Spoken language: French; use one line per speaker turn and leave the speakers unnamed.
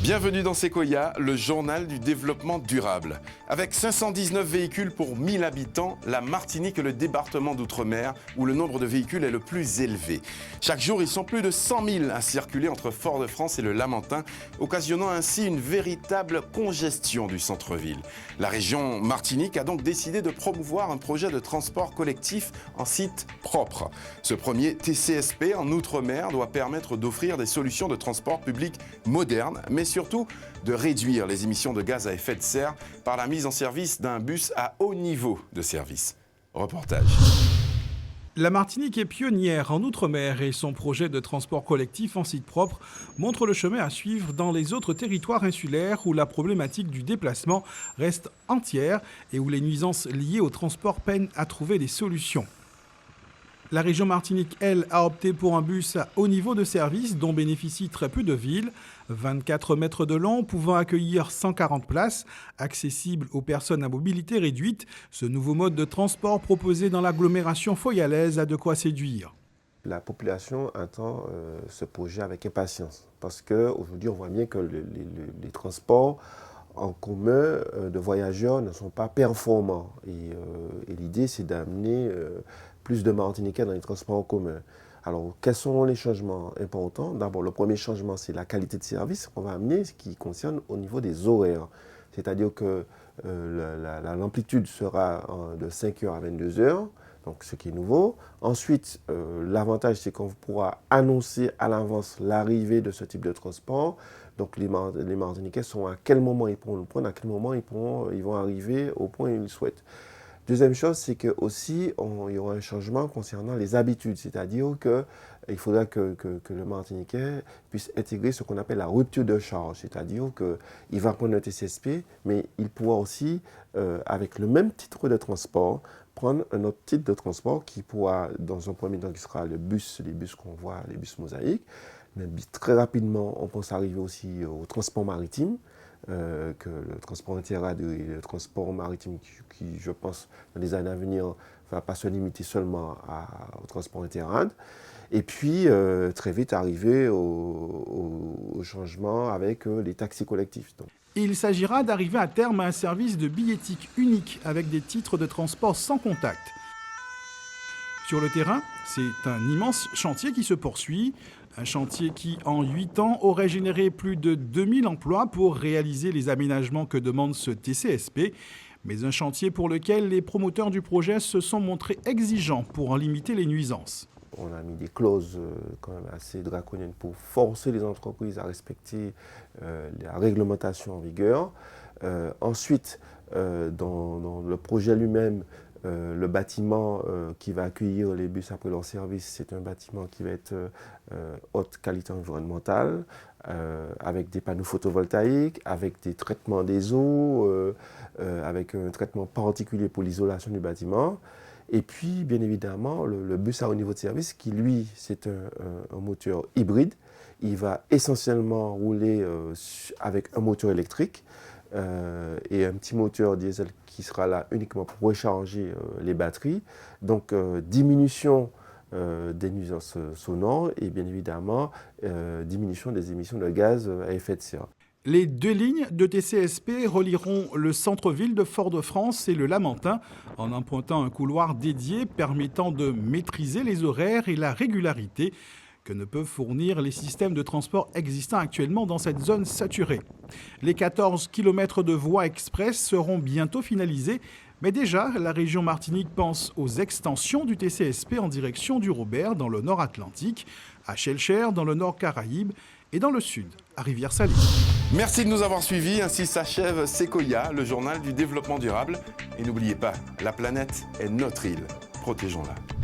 Bienvenue dans Sequoia, le journal du développement durable. Avec 519 véhicules pour 1000 habitants, la Martinique est le département d'outre-mer où le nombre de véhicules est le plus élevé. Chaque jour, ils sont plus de 100 000 à circuler entre Fort-de-France et le Lamentin, occasionnant ainsi une véritable congestion du centre-ville. La région Martinique a donc décidé de promouvoir un projet de transport collectif en site propre. Ce premier TCSP en outre-mer doit permettre d'offrir des solutions de transport public modernes, mais surtout de réduire les émissions de gaz à effet de serre par la mise en service d'un bus à haut niveau de service. Reportage.
La Martinique est pionnière en Outre-mer et son projet de transport collectif en site propre montre le chemin à suivre dans les autres territoires insulaires où la problématique du déplacement reste entière et où les nuisances liées au transport peinent à trouver des solutions. La région Martinique, elle, a opté pour un bus à haut niveau de service dont bénéficient très peu de villes, 24 mètres de long, pouvant accueillir 140 places, accessible aux personnes à mobilité réduite. Ce nouveau mode de transport proposé dans l'agglomération foyalaise a de quoi séduire.
La population attend ce projet avec impatience parce qu'aujourd'hui, on voit bien que les transports en commun de voyageurs ne sont pas performants. Et l'idée, c'est d'amener plus de Martiniquais dans les transports en commun. Alors, quels sont les changements importants? D'abord, le premier changement, c'est la qualité de service qu'on va amener, ce qui concerne au niveau des horaires. C'est-à-dire que l'amplitude sera de 5h à 22h, donc ce qui est nouveau. Ensuite, l'avantage, c'est qu'on pourra annoncer à l'avance l'arrivée de ce type de transport. Donc, les Martiniquais sont à quel moment ils pourront le prendre, à quel moment ils vont arriver au point où ils le souhaitent. Deuxième chose, c'est que aussi il y aura un changement concernant les habitudes, c'est-à-dire qu'il faudra que le Martiniquais puisse intégrer ce qu'on appelle la rupture de charge, c'est-à-dire qu'il va prendre un TCSP, mais il pourra aussi, avec le même titre de transport, prendre un autre titre de transport qui pourra, dans un premier temps, qui sera les bus qu'on voit, les bus mosaïques, mais très rapidement, on pense arriver aussi au transport maritime. Que le transport interrad et le transport maritime qui, je pense, dans les années à venir, ne va pas se limiter seulement au transport interrad. Et puis, très vite, arriver au changement avec les taxis collectifs. Donc.
Il s'agira d'arriver à terme à un service de billettique unique avec des titres de transport sans contact. Sur le terrain, c'est un immense chantier qui se poursuit. Un chantier qui, en 8 ans, aurait généré plus de 2000 emplois pour réaliser les aménagements que demande ce TCSP. Mais un chantier pour lequel les promoteurs du projet se sont montrés exigeants pour en limiter les nuisances.
On a mis des clauses quand même assez draconiennes pour forcer les entreprises à respecter la réglementation en vigueur. Ensuite, dans le projet lui-même, le bâtiment qui va accueillir les bus après leur service, c'est un bâtiment qui va être haute qualité environnementale, avec des panneaux photovoltaïques, avec des traitements des eaux, avec un traitement particulier pour l'isolation du bâtiment. Et puis, bien évidemment, le bus à haut niveau de service, qui lui, c'est un moteur hybride. Il va essentiellement rouler avec un moteur électrique et un petit moteur diesel qui sera là uniquement pour recharger les batteries. Donc, diminution des nuisances sonores et bien évidemment, diminution des émissions de gaz à effet de serre.
Les 2 lignes de TCSP relieront le centre-ville de Fort-de-France et le Lamentin en empruntant un couloir dédié permettant de maîtriser les horaires et la régularité que ne peuvent fournir les systèmes de transport existants actuellement dans cette zone saturée. Les 14 km de voies express seront bientôt finalisés, mais déjà, la région Martinique pense aux extensions du TCSP en direction du Robert dans le nord Atlantique, à Shelcher dans le nord Caraïbes et dans le sud, à Rivière-Salée.
Merci de nous avoir suivis. Ainsi s'achève Sequoia, le journal du développement durable. Et n'oubliez pas, la planète est notre île. Protégeons-la.